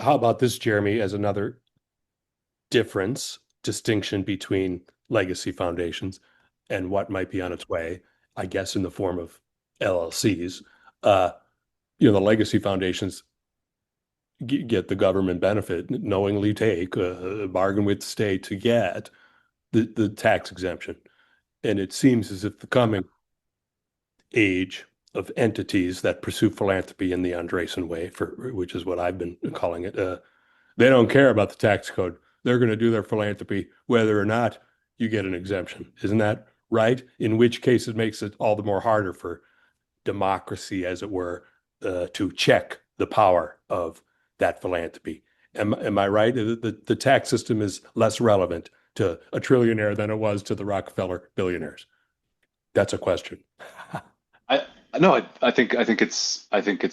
how about this, Jeremy, as another distinction between legacy foundations and what might be on its way, I guess, in the form of LLCs. Uh, the legacy foundations get the government benefit, knowingly take a bargain with the state to get the tax exemption. And it seems as if the coming age of entities that pursue philanthropy in the Andreessen way, for which is what I've been calling it, they don't care about the tax code. They're going to do their philanthropy whether or not you get an exemption. Isn't that right? In which case, it makes it all the more harder for democracy, as it were, to check the power of that philanthropy. Am I right? The tax system is less relevant to a trillionaire than it was to the Rockefeller billionaires. That's a question. I no, I think it's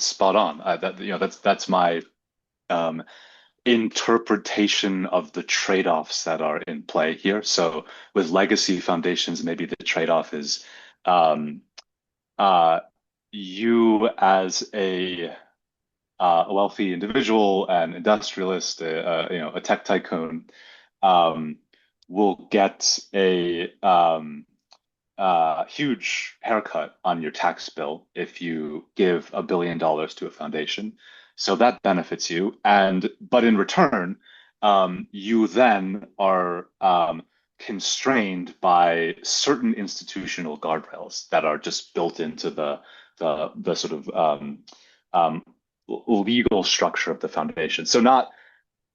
spot on. That's my um, interpretation of the trade-offs that are in play here. So with legacy foundations, maybe the trade-off is um, uh, you as a wealthy individual, an industrialist, a tech tycoon, um, will get a huge haircut on your tax bill if you give $1 billion to a foundation. So that benefits you. But in return, you then are constrained by certain institutional guardrails that are just built into the sort of um, legal structure of the foundation. So not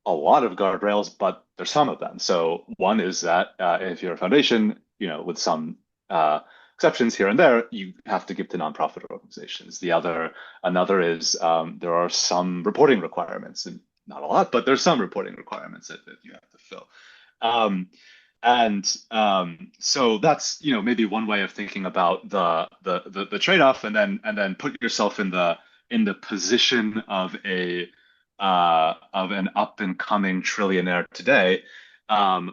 a lot of guardrails, but there's some of them. So one is that if you're a foundation, with some exceptions here and there, you have to give to nonprofit organizations. Another is there are some reporting requirements, and not a lot, but there's some reporting requirements that you have to fill. Um, so that's maybe one way of thinking about the trade-off, and then put yourself in the position of an up and coming trillionaire today,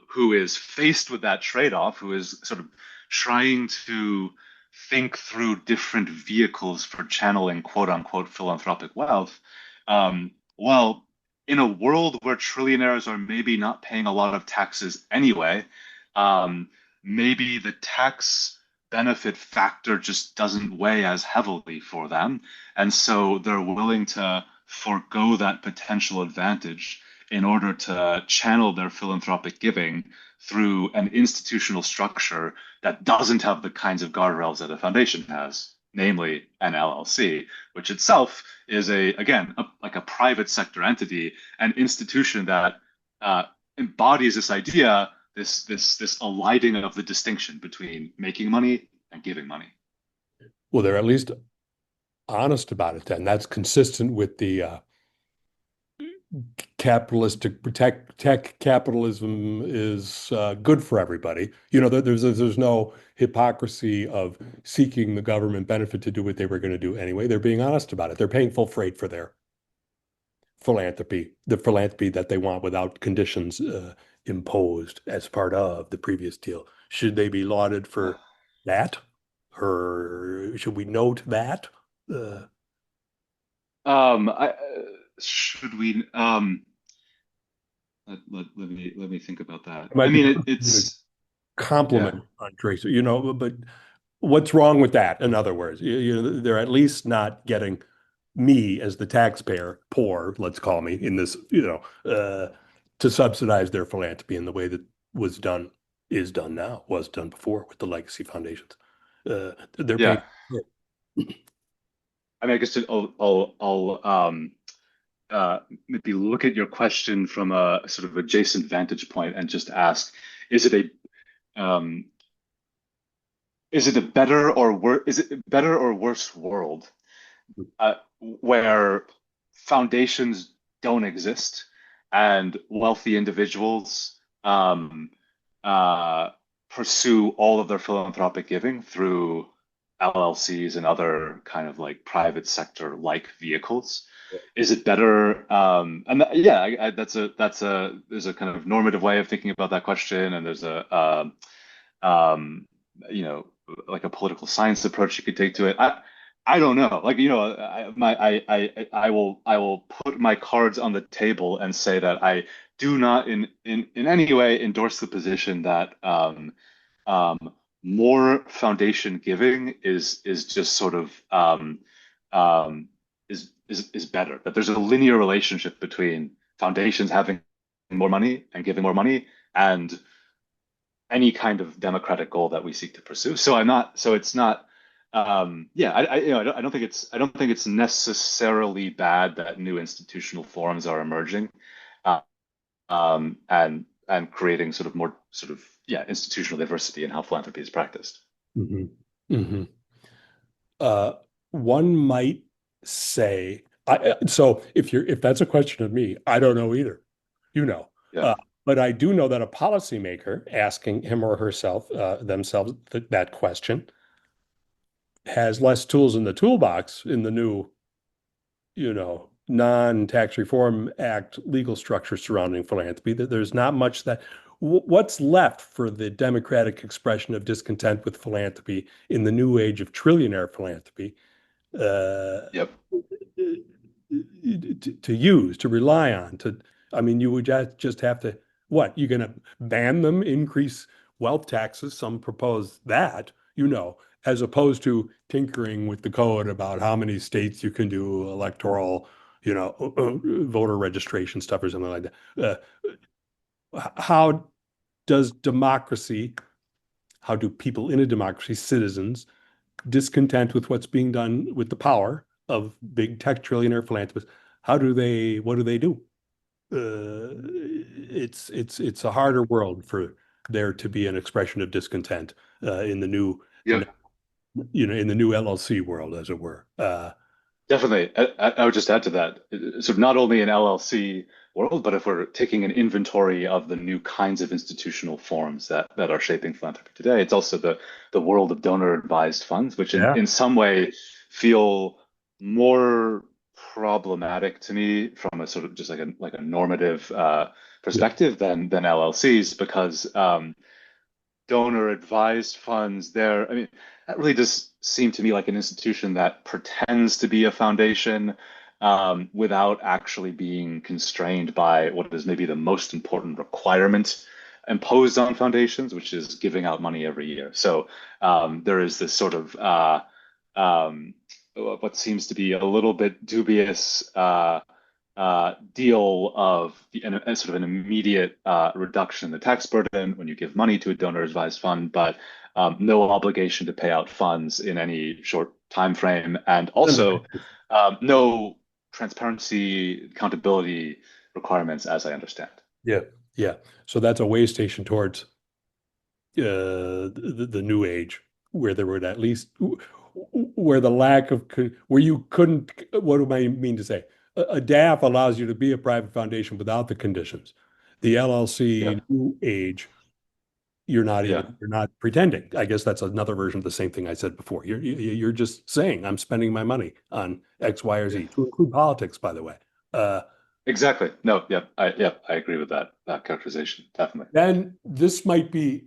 who is faced with that trade-off, who is sort of trying to think through different vehicles for channeling quote unquote philanthropic wealth. Well, in a world where trillionaires are maybe not paying a lot of taxes anyway, um, maybe the tax benefit factor just doesn't weigh as heavily for them. And so they're willing to forego that potential advantage in order to channel their philanthropic giving through an institutional structure that doesn't have the kinds of guardrails that a foundation has, namely an LLC, which itself is like a private sector entity, an institution that uh, embodies this idea, this eliding of the distinction between making money and giving money. Well, they're at least honest about it then. That's consistent with the capitalistic tech capitalism is good for everybody. There's no hypocrisy of seeking the government benefit to do what they were going to do anyway. They're being honest about it. They're paying full freight for their philanthropy, the philanthropy that they want without conditions imposed as part of the previous deal. Should they be lauded for that, or should we note that? Uh, Should we let me think about that. it I might be mean, to it's yeah. compliment on Tracy, but what's wrong with that? In other words, they're at least not getting me as the taxpayer, poor, let's call me, in this, to subsidize their philanthropy in the way that was done, is done now, was done before with the legacy foundations. They're paying. Yeah. I mean, I guess I'll maybe look at your question from a sort of adjacent vantage point and just ask, is it um, is it better or worse world where foundations don't exist and wealthy individuals uh, pursue all of their philanthropic giving through LLCs and other kind of like private sector like vehicles? Is it better? Yeah, there's a kind of normative way of thinking about that question, and there's um, you know, like a political science approach you could take to it. I don't know. Like, I will put my cards on the table and say that I do not in any way endorse the position that um, more foundation giving is just sort of um, is better. That there's a linear relationship between foundations having more money and giving more money and any kind of democratic goal that we seek to pursue. So I'm not. So it's not. Yeah, I don't think it's necessarily bad that new institutional forms are emerging, uh, and creating sort of more sort of yeah institutional diversity in how philanthropy is practiced. Hmm. Hmm. Uh, One might say, so if that's a question of me, I don't know either. You know, Yeah. uh, but I do know that a policymaker asking him or herself themselves that question has less tools in the toolbox in the new, non-tax reform act legal structure surrounding philanthropy. That there's not much that what's left for the democratic expression of discontent with philanthropy in the new age of trillionaire philanthropy uh, Yep. to use, to rely on, I mean, you would just have to, what, you're going to ban them, increase wealth taxes, some propose that, as opposed to tinkering with the code about how many states you can do electoral, voter registration stuff or something like that. How does democracy, how do people in a democracy, citizens, discontent with what's being done with the power of big tech trillionaire philanthropists, what do they do? It's a harder world for there to be an expression of discontent in the new, Yep. in the new LLC world, as it were. Definitely. I would just add to that. So not only in LLC world, but if we're taking an inventory of the new kinds of institutional forms that are shaping philanthropy today, it's also the world of donor advised funds, which Yeah. in some way feel more problematic to me from a sort of just like a normative Yeah. perspective than LLCs because donor advised funds there. I mean, that really does seem to me like an institution that pretends to be a foundation without actually being constrained by what is maybe the most important requirement imposed on foundations, which is giving out money every year. So there is this sort of um, what seems to be a little bit dubious deal of a sort of an immediate reduction in the tax burden when you give money to a donor advised fund, but no obligation to pay out funds in any short time frame, and also no transparency, accountability requirements, as I understand. Yeah. Yeah. So that's a way station towards the new age where there would at least where the lack of where you couldn't, what do I mean to say, a DAF allows you to be a private foundation without the conditions. The Yeah, LLC new age, yeah, you're not pretending. I guess that's another version of the same thing I said before. You're just saying I'm spending my money on X, Y, or yeah. Z, to include politics, by the way. uh Exactly. No, yep, I agree with that characterization. Definitely. then this might be,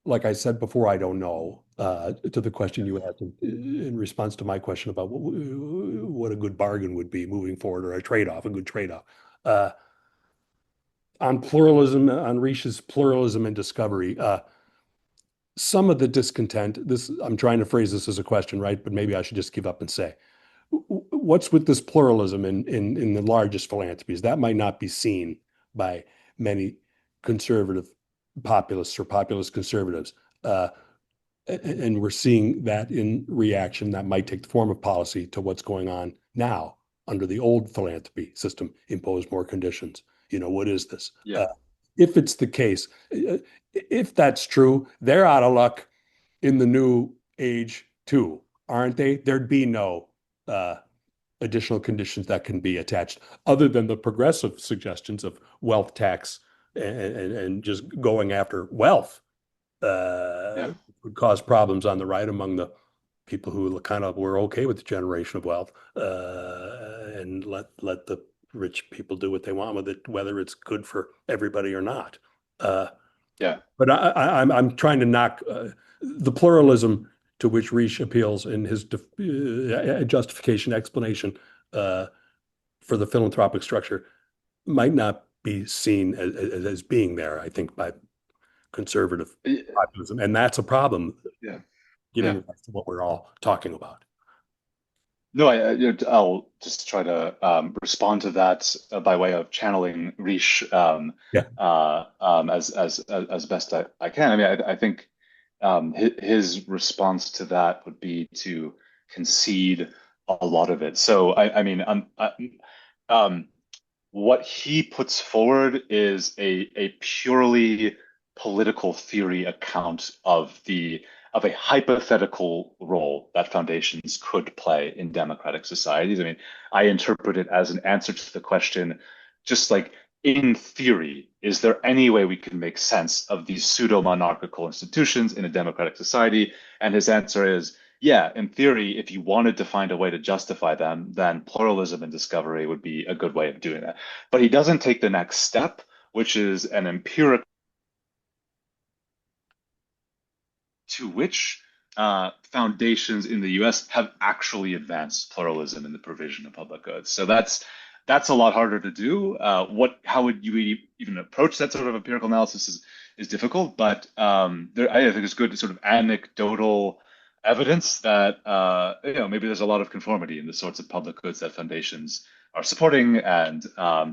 like I said before, I don't know, to the question you asked in response to my question about what a good bargain would be moving forward, or a good trade-off. Uh, on pluralism, on Riche's pluralism and discovery, some of the discontent, I'm trying to phrase this as a question, right? But maybe I should just give up and say, what's with this pluralism in the largest philanthropies? That might not be seen by many conservative populists or populist conservatives. And we're seeing that in reaction that might take the form of policy to what's going on now under the old philanthropy system, impose more conditions. What is this? Yeah, If it's the case, if that's true, they're out of luck in the new age too, aren't they? There'd be no uh, additional conditions that can be attached other than the progressive suggestions of wealth tax and just going after wealth yeah, would cause problems on the right among the people who kind of were okay with the generation of wealth, and let the rich people do what they want with it, whether it's good for everybody or not. Uh, yeah, but I'm trying to knock the pluralism. to which Risch appeals in his justification explanation for the philanthropic structure might not be seen as being there, I think, by conservative populism. And that's a problem, Yeah, given yeah. rise to what we're all talking about. No, I'll just try to respond to that by way of channeling Rish Yeah. as best I can. I mean, I think his response to that would be to concede a lot of it. So, I mean, um, what he puts forward is a purely political theory account of a hypothetical role that foundations could play in democratic societies. I mean, I interpret it as an answer to the question, just like in theory, is there any way we can make sense of these pseudo-monarchical institutions in a democratic society? And his answer is, yeah, in theory, if you wanted to find a way to justify them, then pluralism and discovery would be a good way of doing that. But he doesn't take the next step, which is an empirical to which foundations in the U.S. have actually advanced pluralism in the provision of public goods. So that's a lot harder to do. How would you even approach that sort of empirical analysis is difficult, but I think it's good to sort of anecdotal evidence that maybe there's a lot of conformity in the sorts of public goods that foundations are supporting, and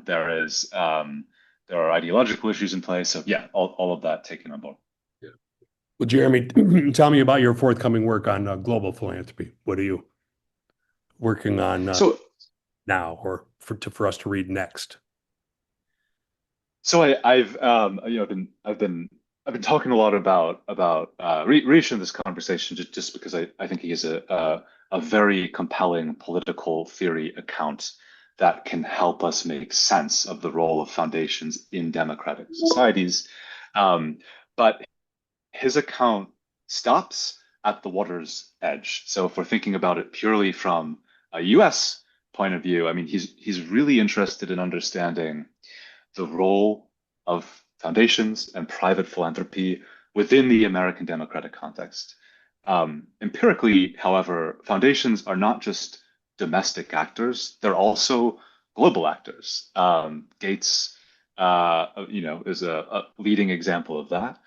there are ideological issues in place. So yeah, all of that taken on board. Well, Jeremy, tell me about your forthcoming work on global philanthropy. What are you working on So now, or for us to read next? So I've I've been talking a lot about Risch in this conversation just because I think he has a very compelling political theory account that can help us make sense of the role of foundations in democratic societies. Um, but his account stops at the water's edge. So if we're thinking about it purely from a U.S. point of view, I mean he's really interested in understanding the role of foundations and private philanthropy within the American democratic context. Empirically, however, foundations are not just domestic actors, they're also global actors. Gates, is a leading example of that.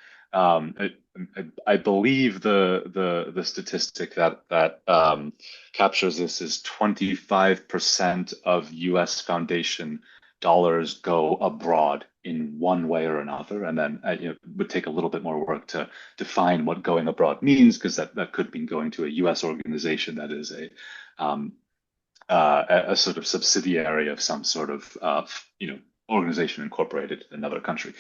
I believe the statistic that captures this is 25% of U.S. foundation dollars go abroad in one way or another, and then it would take a little bit more work to define what going abroad means, because that could mean going to a U.S. organization that is a sort of subsidiary of some sort of organization incorporated in another country.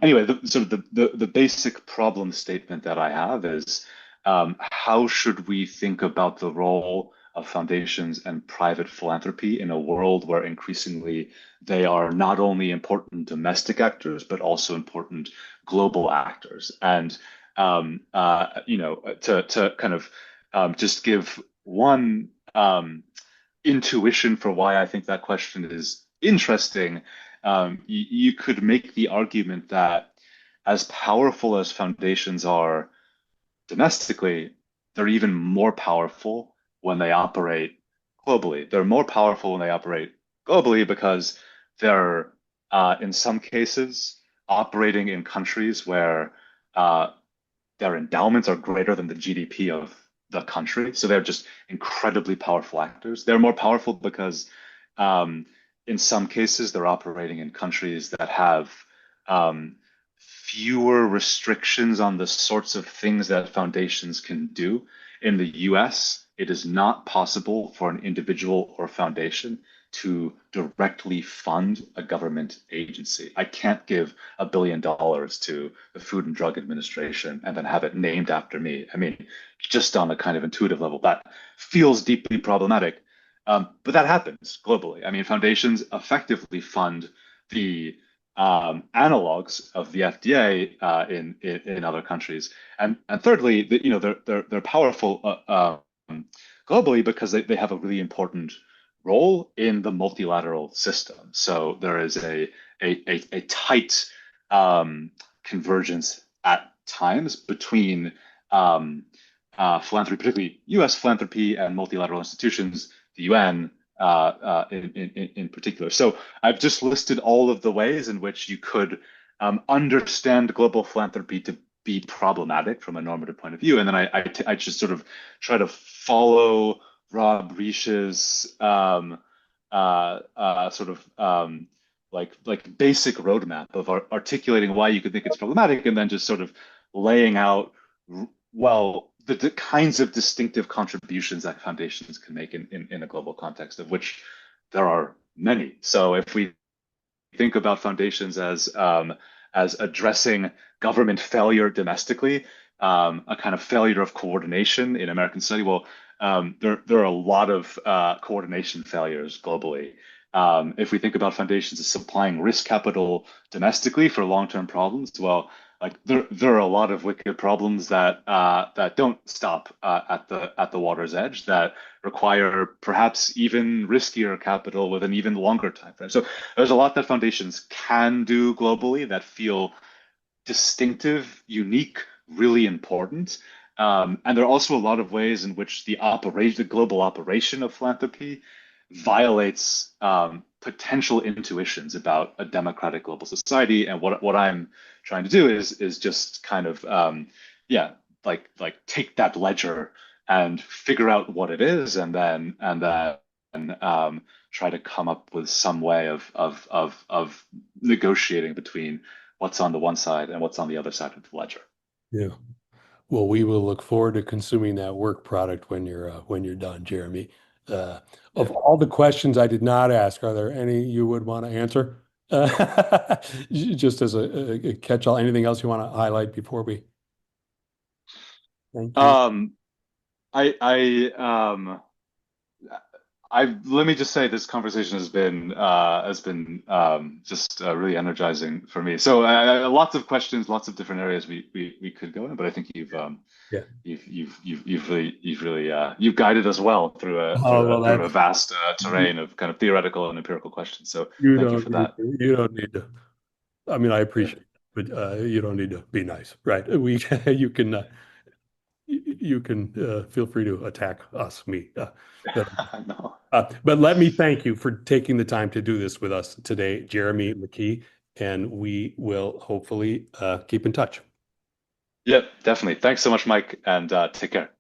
Anyway, the basic problem statement that I have is how should we think about the role of foundations and private philanthropy in a world where increasingly they are not only important domestic actors but also important global actors? And to kind of just give one intuition for why I think that question is interesting, you could make the argument that as powerful as foundations are domestically, they're even more powerful when they operate globally. They're more powerful when they operate globally because they're, in some cases, operating in countries where their endowments are greater than the GDP of the country. So they're just incredibly powerful actors. They're more powerful because, in some cases, they're operating in countries that have fewer restrictions on the sorts of things that foundations can do. In the US, it is not possible for an individual or foundation to directly fund a government agency. I can't give $1 billion to the Food and Drug Administration and then have it named after me. I mean, just on a kind of intuitive level, that feels deeply problematic. But that happens globally. I mean, foundations effectively fund the analogs of the FDA in other countries, and thirdly, they're powerful globally because they have a really important role in the multilateral system. So there is a tight convergence at times between philanthropy, particularly U.S. philanthropy and multilateral institutions, the UN in particular. So I've just listed all of the ways in which you could understand global philanthropy to be problematic from a normative point of view, and then I just sort of try to follow Rob Reish's sort of like basic roadmap of articulating why you could think it's problematic, and then just sort of laying out well the kinds of distinctive contributions that foundations can make in a global context, of which there are many. So if we think about foundations as addressing government failure domestically, a kind of failure of coordination in American study. Well, there are a lot of coordination failures globally. If we think about foundations as supplying risk capital domestically for long-term problems, well, like there are a lot of wicked problems that don't stop at the water's edge, that require perhaps even riskier capital with an even longer time frame. So there's a lot that foundations can do globally that feel distinctive, unique, really important. And there are also a lot of ways in which the global operation of philanthropy violates potential intuitions about a democratic global society. And what I'm trying to do is just kind of yeah, like take that ledger and figure out what it is, and then try to come up with some way of negotiating between what's on the one side and what's on the other side of the ledger. Yeah. Well, we will look forward to consuming that work product when you're done, Jeremy. Uh, Yeah. of all the questions I did not ask, are there any you would want to answer? Just as a catch-all, anything else you want to highlight before we thank you? Um, I let me just say this conversation has been just really energizing for me. So lots of questions, lots of different areas we could go in, but I think Yeah. you've guided us well through a Oh, through a well, through a that's vast terrain of kind of theoretical and empirical questions. So thank you for that. you don't need to. I mean, I appreciate it, but you don't need to be nice, right? We you can feel free to attack us, me. But No. but let me thank you for taking the time to do this with us today, Jeremy McKey, and we will hopefully keep in touch. Yep, definitely. Thanks so much, Mike, and take care.